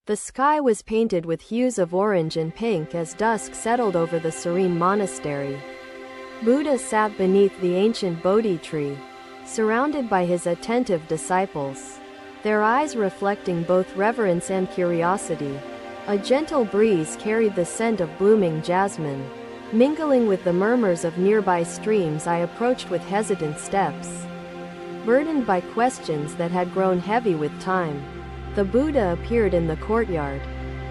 The sky was painted with hues of orange and pink as dusk settled over the serene monastery. Buddha sat beneath the ancient Bodhi tree, surrounded by his attentive disciples, their eyes reflecting both reverence and curiosity. A gentle breeze carried the scent of blooming jasmine. Mingling with the murmurs of nearby streams, I approached with hesitant steps, burdened by questions that had grown heavy with time. The Buddha appeared in the courtyard,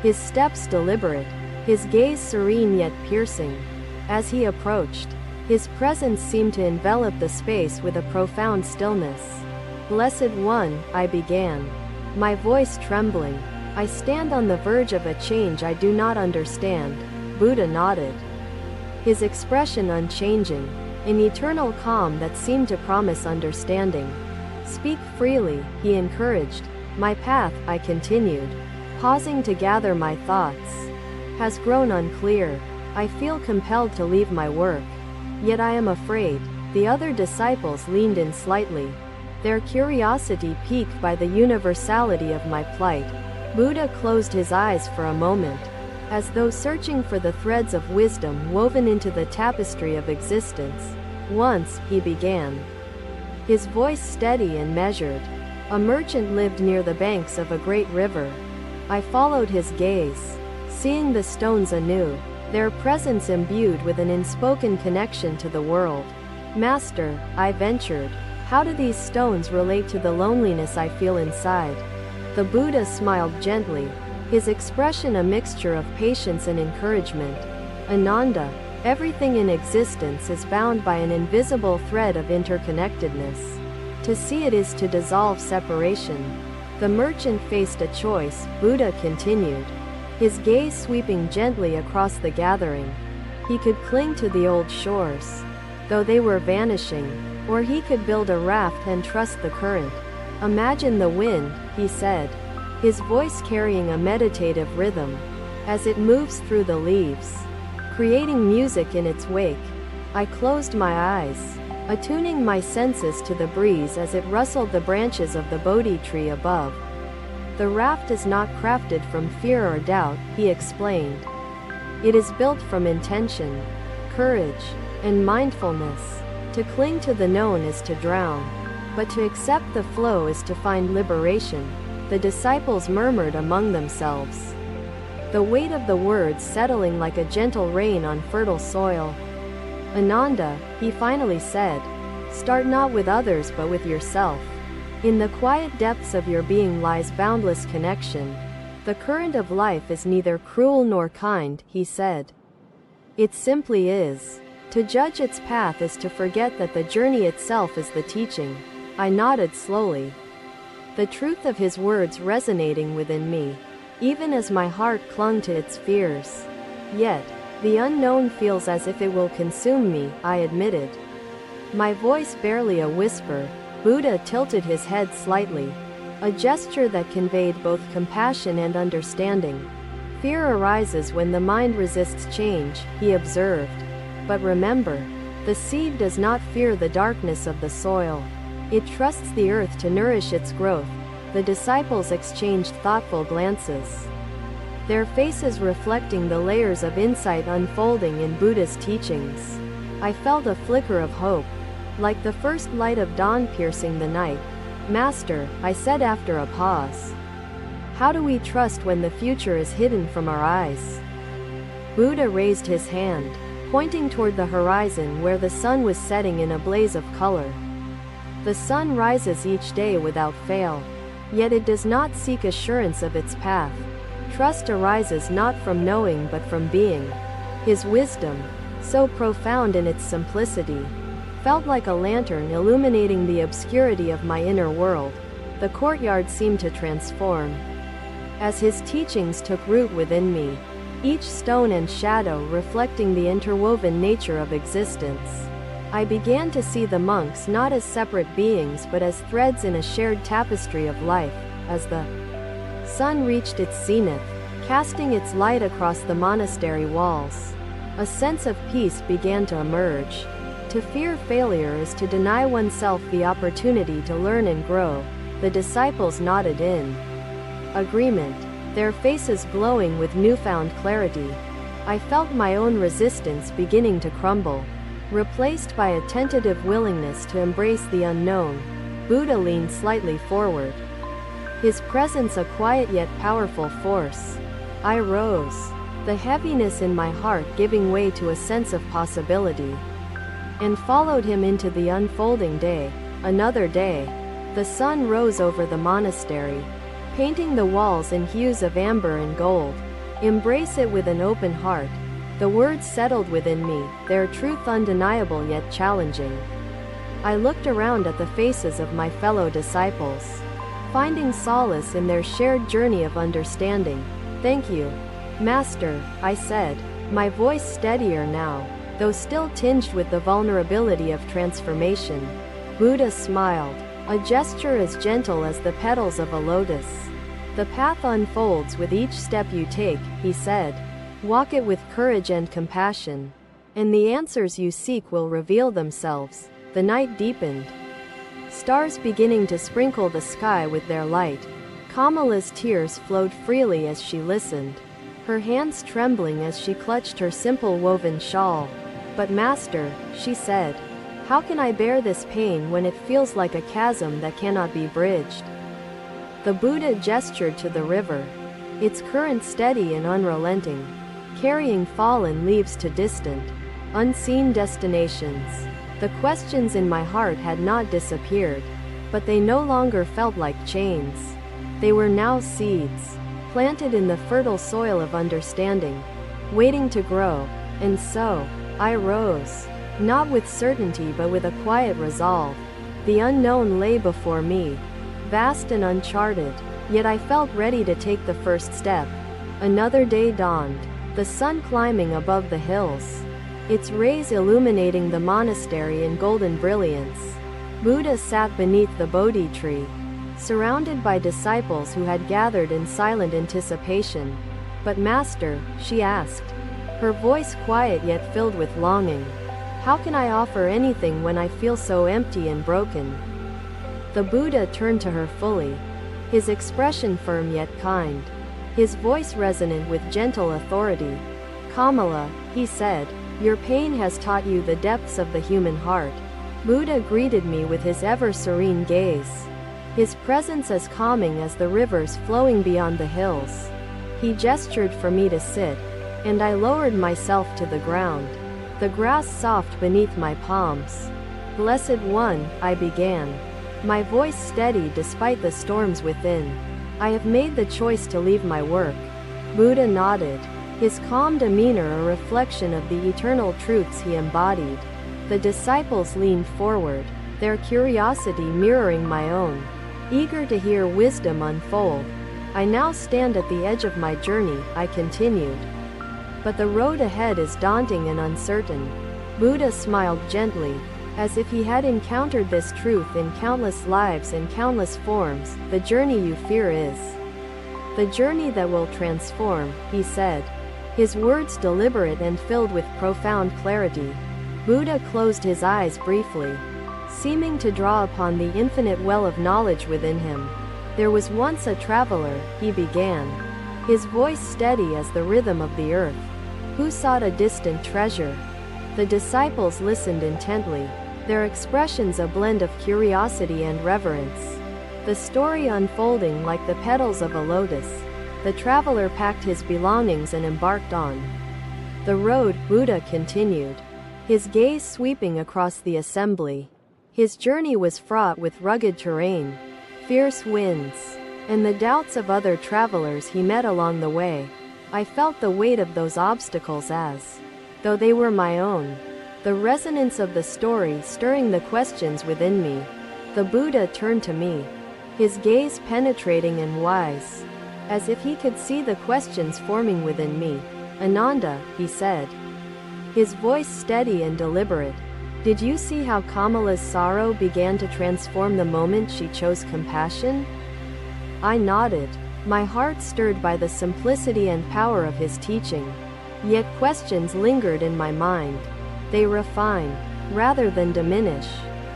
his steps deliberate, his gaze serene yet piercing. As he approached, his presence seemed to envelop the space with a profound stillness. "Blessed One," I began, my voice trembling, "I stand on the verge of a change I do not understand." Buddha nodded, his expression unchanging, an eternal calm that seemed to promise understanding. "Speak freely," he encouraged. "My path," I continued, pausing to gather my thoughts, "has grown unclear. I feel compelled to leave my work, yet I am afraid." The other disciples leaned in slightly, their curiosity piqued by the universality of my plight. Buddha closed his eyes for a moment, as though searching for the threads of wisdom woven into the tapestry of existence. "Once," he began, his voice steady and measured, "a merchant lived near the banks of a great river. I followed his gaze, seeing the stones anew, their presence imbued with an unspoken connection to the world. Master," I ventured, "how do these stones relate to the loneliness I feel inside?" The Buddha smiled gently, his expression a mixture of patience and encouragement. "Ananda, everything in existence is bound by an invisible thread of interconnectedness. To see it is to dissolve separation." The merchant faced a choice, Buddha continued, his gaze sweeping gently across the gathering. He could cling to the old shores, though they were vanishing, or he could build a raft and trust the current. "Imagine the wind," he said, his voice carrying a meditative rhythm, "as it moves through the leaves, creating music in its wake." I closed my eyes, attuning my senses to the breeze as it rustled the branches of the Bodhi tree above. "The raft is not crafted from fear or doubt," he explained. "It is built from intention, courage, and mindfulness. To cling to the known is to drown, but to accept the flow is to find liberation." The disciples murmured among themselves, the weight of the words settling like a gentle rain on fertile soil. "Ananda," he finally said, "start not with others but with yourself. In the quiet depths of your being lies boundless connection. The current of life is neither cruel nor kind," he said. "It simply is. To judge its path is to forget that the journey itself is the teaching." I nodded slowly, the truth of his words resonating within me, even as my heart clung to its fears. "Yet, the unknown feels as if it will consume me," I admitted, my voice barely a whisper. Buddha tilted his head slightly, a gesture that conveyed both compassion and understanding. "Fear arises when the mind resists change," he observed. "But remember, the seed does not fear the darkness of the soil. It trusts the earth to nourish its growth." The disciples exchanged thoughtful glances, their faces reflecting the layers of insight unfolding in Buddha's teachings. I felt a flicker of hope, like the first light of dawn piercing the night. "Master," I said after a pause, "how do we trust when the future is hidden from our eyes?" Buddha raised his hand, pointing toward the horizon where the sun was setting in a blaze of color. "The sun rises each day without fail, yet it does not seek assurance of its path. Trust arises not from knowing but from being." His wisdom, so profound in its simplicity, felt like a lantern illuminating the obscurity of my inner world. The courtyard seemed to transform as his teachings took root within me, each stone and shadow reflecting the interwoven nature of existence. I began to see the monks not as separate beings but as threads in a shared tapestry of life. As the sun reached its zenith, casting its light across the monastery walls, a sense of peace began to emerge. To fear failure is to deny oneself the opportunity to learn and grow. The disciples nodded in agreement, their faces glowing with newfound clarity. I felt my own resistance beginning to crumble, replaced by a tentative willingness to embrace the unknown. Buddha leaned slightly forward, his presence a quiet yet powerful force. I rose, the heaviness in my heart giving way to a sense of possibility, and followed him into the unfolding day. Another day. The sun rose over the monastery, painting the walls in hues of amber and gold. Embrace it with an open heart. The words settled within me, their truth undeniable yet challenging. I looked around at the faces of my fellow disciples, finding solace in their shared journey of understanding. "Thank you, Master," I said, my voice steadier now, though still tinged with the vulnerability of transformation. Buddha smiled, a gesture as gentle as the petals of a lotus. "The path unfolds with each step you take," he said. "Walk it with courage and compassion, and the answers you seek will reveal themselves." The night deepened, stars beginning to sprinkle the sky with their light. Kamala's tears flowed freely as she listened, her hands trembling as she clutched her simple woven shawl. "But Master," she said, "how can I bear this pain when it feels like a chasm that cannot be bridged?" The Buddha gestured to the river, its current steady and unrelenting, carrying fallen leaves to distant, unseen destinations. The questions in my heart had not disappeared, but they no longer felt like chains. They were now seeds, planted in the fertile soil of understanding, waiting to grow. And so, I rose, not with certainty but with a quiet resolve. The unknown lay before me, vast and uncharted, yet I felt ready to take the first step. Another day dawned, the sun climbing above the hills, its rays illuminating the monastery in golden brilliance. Buddha sat beneath the Bodhi tree, surrounded by disciples who had gathered in silent anticipation. "But Master," she asked, her voice quiet yet filled with longing, "how can I offer anything when I feel so empty and broken?" The Buddha turned to her fully, his expression firm yet kind, his voice resonant with gentle authority. "Kamala," he said, "your pain has taught you the depths of the human heart." Buddha greeted me with his ever-serene gaze, his presence as calming as the rivers flowing beyond the hills. He gestured for me to sit, and I lowered myself to the ground, the grass soft beneath my palms. "Blessed One," I began, my voice steady despite the storms within, "I have made the choice to leave my work." Buddha nodded, his calm demeanor a reflection of the eternal truths he embodied. The disciples leaned forward, their curiosity mirroring my own, eager to hear wisdom unfold. "I now stand at the edge of my journey," I continued, "but the road ahead is daunting and uncertain." Buddha smiled gently, as if he had encountered this truth in countless lives and countless forms. "The journey you fear is the journey that will transform," he said, his words deliberate and filled with profound clarity. Buddha closed his eyes briefly, seeming to draw upon the infinite well of knowledge within him. "There was once a traveler," he began, his voice steady as the rhythm of the earth, "who sought a distant treasure." The disciples listened intently, their expressions a blend of curiosity and reverence. The story unfolding like the petals of a lotus. The traveler packed his belongings and embarked on the road. Buddha continued, his gaze sweeping across the assembly. His journey was fraught with rugged terrain, fierce winds, and the doubts of other travelers he met along the way. I felt the weight of those obstacles as though they were my own, the resonance of the story stirring the questions within me. The Buddha turned to me, his gaze penetrating and wise, as if he could see the questions forming within me. "Ananda," he said, his voice steady and deliberate, "did you see how Kamala's sorrow began to transform the moment she chose compassion?" I nodded, my heart stirred by the simplicity and power of his teaching. Yet questions lingered in my mind. They refine, rather than diminish,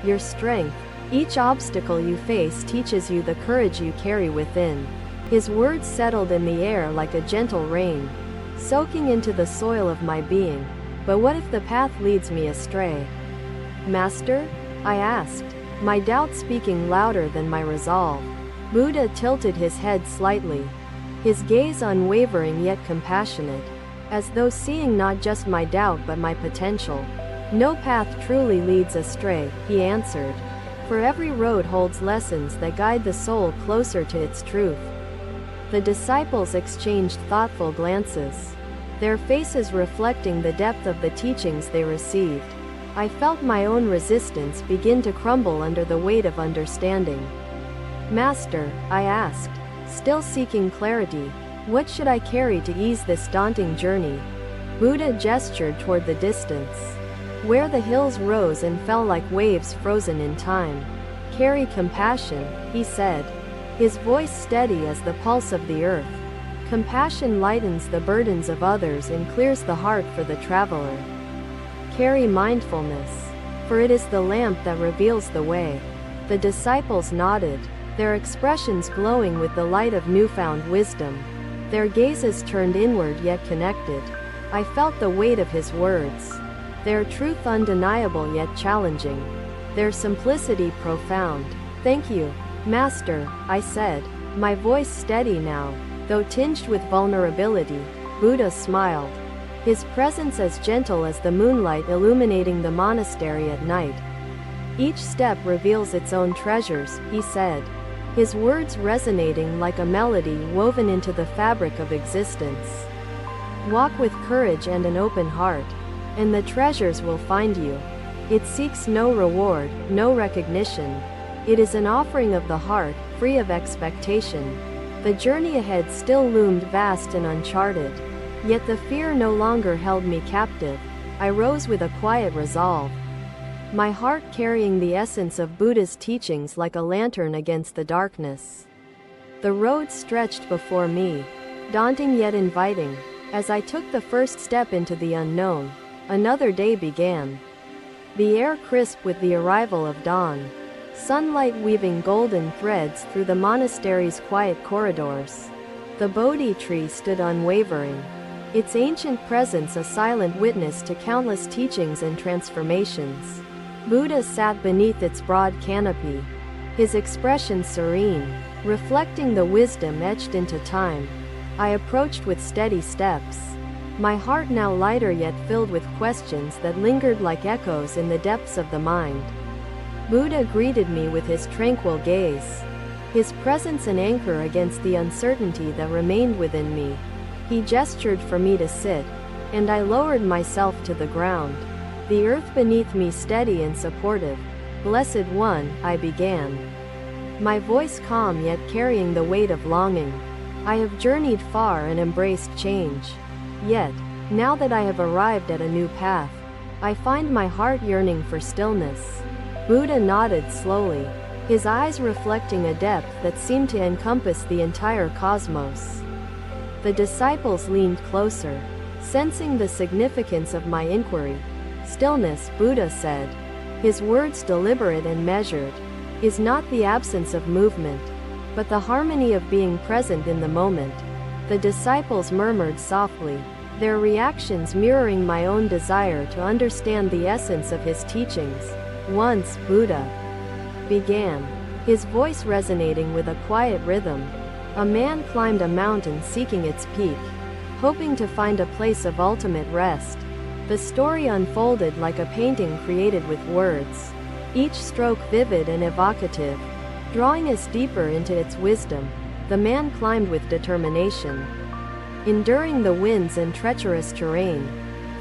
your strength. Each obstacle you face teaches you the courage you carry within. His words settled in the air like a gentle rain, soaking into the soil of my being. But what if the path leads me astray? Master? I asked, my doubt speaking louder than my resolve. Buddha tilted his head slightly, his gaze unwavering yet compassionate, as though seeing not just my doubt but my potential. No path truly leads astray, he answered, for every road holds lessons that guide the soul closer to its truth. The disciples exchanged thoughtful glances, their faces reflecting the depth of the teachings they received. I felt my own resistance begin to crumble under the weight of understanding. Master, I asked, still seeking clarity, what should I carry to ease this daunting journey? Buddha gestured toward the distance, where the hills rose and fell like waves frozen in time. Carry compassion, he said, his voice steady as the pulse of the earth. Compassion lightens the burdens of others and clears the heart for the traveler. Carry mindfulness, for it is the lamp that reveals the way. The disciples nodded, their expressions glowing with the light of newfound wisdom. Their gazes turned inward yet connected. I felt the weight of his words, their truth undeniable yet challenging, their simplicity profound. Thank you, Master, I said, my voice steady now, though tinged with vulnerability. Buddha smiled, his presence as gentle as the moonlight illuminating the monastery at night. Each step reveals its own treasures, he said, his words resonating like a melody woven into the fabric of existence. Walk with courage and an open heart, and the treasures will find you. It seeks no reward, no recognition. It is an offering of the heart, free of expectation. The journey ahead still loomed vast and uncharted. Yet the fear no longer held me captive. I rose with a quiet resolve, my heart carrying the essence of Buddha's teachings like a lantern against the darkness. The road stretched before me, daunting yet inviting. As I took the first step into the unknown, another day began. The air crisp with the arrival of dawn, sunlight weaving golden threads through the monastery's quiet corridors. The Bodhi tree stood unwavering, its ancient presence a silent witness to countless teachings and transformations. Buddha sat beneath its broad canopy, his expression serene, reflecting the wisdom etched into time. I approached with steady steps, my heart now lighter yet filled with questions that lingered like echoes in the depths of the mind. Buddha greeted me with his tranquil gaze, his presence an anchor against the uncertainty that remained within me. He gestured for me to sit, and I lowered myself to the ground, the earth beneath me steady and supportive. Blessed One, I began, my voice calm yet carrying the weight of longing. I have journeyed far and embraced change. Yet, now that I have arrived at a new path, I find my heart yearning for stillness. Buddha nodded slowly, his eyes reflecting a depth that seemed to encompass the entire cosmos. The disciples leaned closer, sensing the significance of my inquiry. Stillness, Buddha said, his words deliberate and measured, is not the absence of movement, but the harmony of being present in the moment. The disciples murmured softly, their reactions mirroring my own desire to understand the essence of his teachings. Once, Buddha began, his voice resonating with a quiet rhythm. A man climbed a mountain seeking its peak, hoping to find a place of ultimate rest. The story unfolded like a painting created with words, each stroke vivid and evocative, drawing us deeper into its wisdom. The man climbed with determination, enduring the winds and treacherous terrain,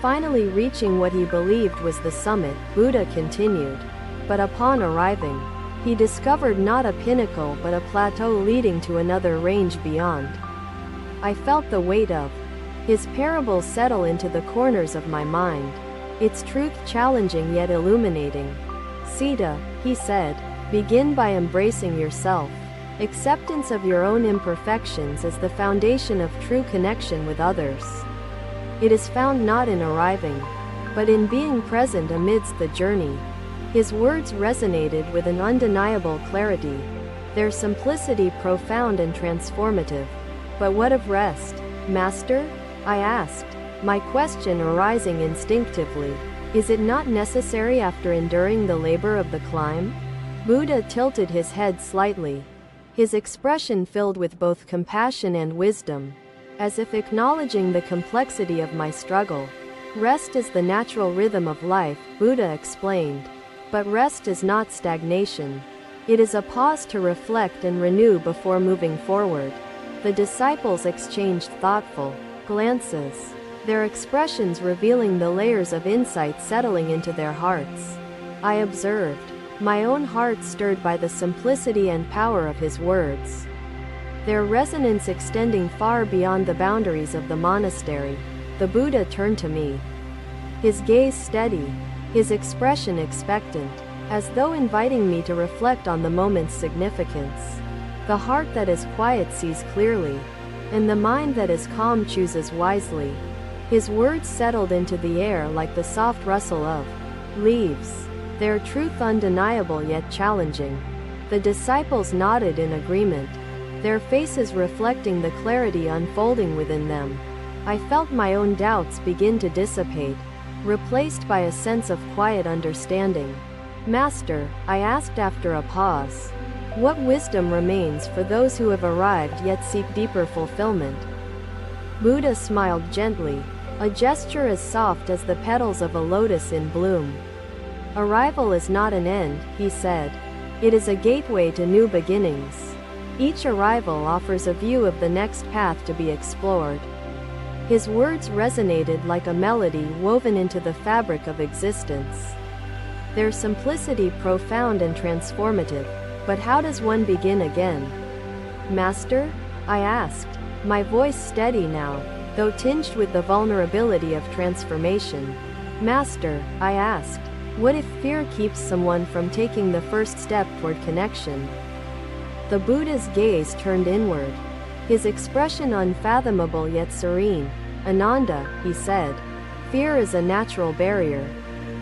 finally reaching what he believed was the summit. Buddha continued, but upon arriving, he discovered not a pinnacle but a plateau leading to another range beyond. I felt the weight of his parable settle into the corners of my mind, its truth challenging yet illuminating. Sita, he said, begin by embracing yourself. Acceptance of your own imperfections is the foundation of true connection with others. It is found not in arriving, but in being present amidst the journey. His words resonated with an undeniable clarity, their simplicity profound and transformative. But what of rest, Master? I asked, my question arising instinctively. Is it not necessary after enduring the labor of the climb? Buddha tilted his head slightly, his expression filled with both compassion and wisdom, as if acknowledging the complexity of my struggle. Rest is the natural rhythm of life, Buddha explained. But rest is not stagnation. It is a pause to reflect and renew before moving forward. The disciples exchanged thoughtful glances, their expressions revealing the layers of insight settling into their hearts. I observed, my own heart stirred by the simplicity and power of his words, their resonance extending far beyond the boundaries of the monastery. The Buddha turned to me, his gaze steady, his expression expectant, as though inviting me to reflect on the moment's significance. The heart that is quiet sees clearly, and the mind that is calm chooses wisely. His words settled into the air like the soft rustle of leaves, their truth undeniable yet challenging. The disciples nodded in agreement, their faces reflecting the clarity unfolding within them. I felt my own doubts begin to dissipate, replaced by a sense of quiet understanding. Master, I asked after a pause, what wisdom remains for those who have arrived yet seek deeper fulfillment? Buddha smiled gently, a gesture as soft as the petals of a lotus in bloom. Arrival is not an end, he said. It is a gateway to new beginnings. Each arrival offers a view of the next path to be explored. His words resonated like a melody woven into the fabric of existence, their simplicity profound and transformative. But how does one begin again? Master? I asked, my voice steady now, though tinged with the vulnerability of transformation. Master, I asked, what if fear keeps someone from taking the first step toward connection? The Buddha's gaze turned inward, his expression unfathomable yet serene. Ananda, he said, fear is a natural barrier,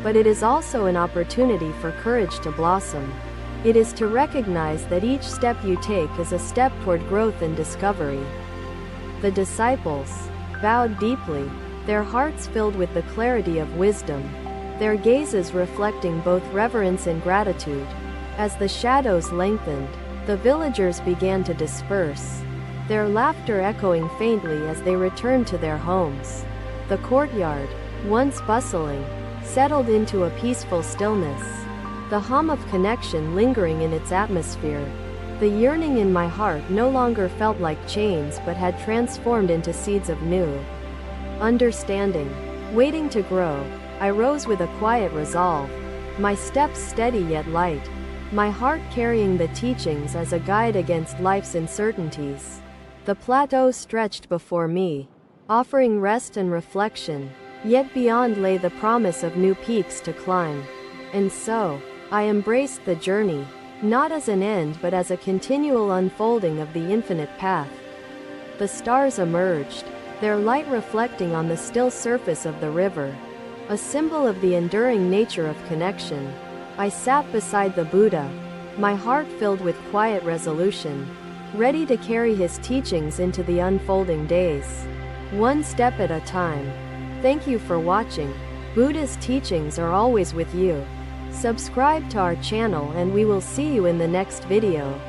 but it is also an opportunity for courage to blossom. It is to recognize that each step you take is a step toward growth and discovery. The disciples bowed deeply, their hearts filled with the clarity of wisdom, their gazes reflecting both reverence and gratitude. As the shadows lengthened, the villagers began to disperse, their laughter echoing faintly as they returned to their homes. The courtyard, once bustling, settled into a peaceful stillness, the hum of connection lingering in its atmosphere. The yearning in my heart no longer felt like chains but had transformed into seeds of new understanding, waiting to grow. I rose with a quiet resolve, my steps steady yet light, my heart carrying the teachings as a guide against life's uncertainties. The plateau stretched before me, offering rest and reflection, yet beyond lay the promise of new peaks to climb. And so, I embraced the journey, not as an end but as a continual unfolding of the infinite path. The stars emerged, their light reflecting on the still surface of the river, a symbol of the enduring nature of connection. I sat beside the Buddha, my heart filled with quiet resolution, ready to carry his teachings into the unfolding days, one step at a time. Thank you for watching. Buddha's teachings are always with you. Subscribe to our channel and we will see you in the next video.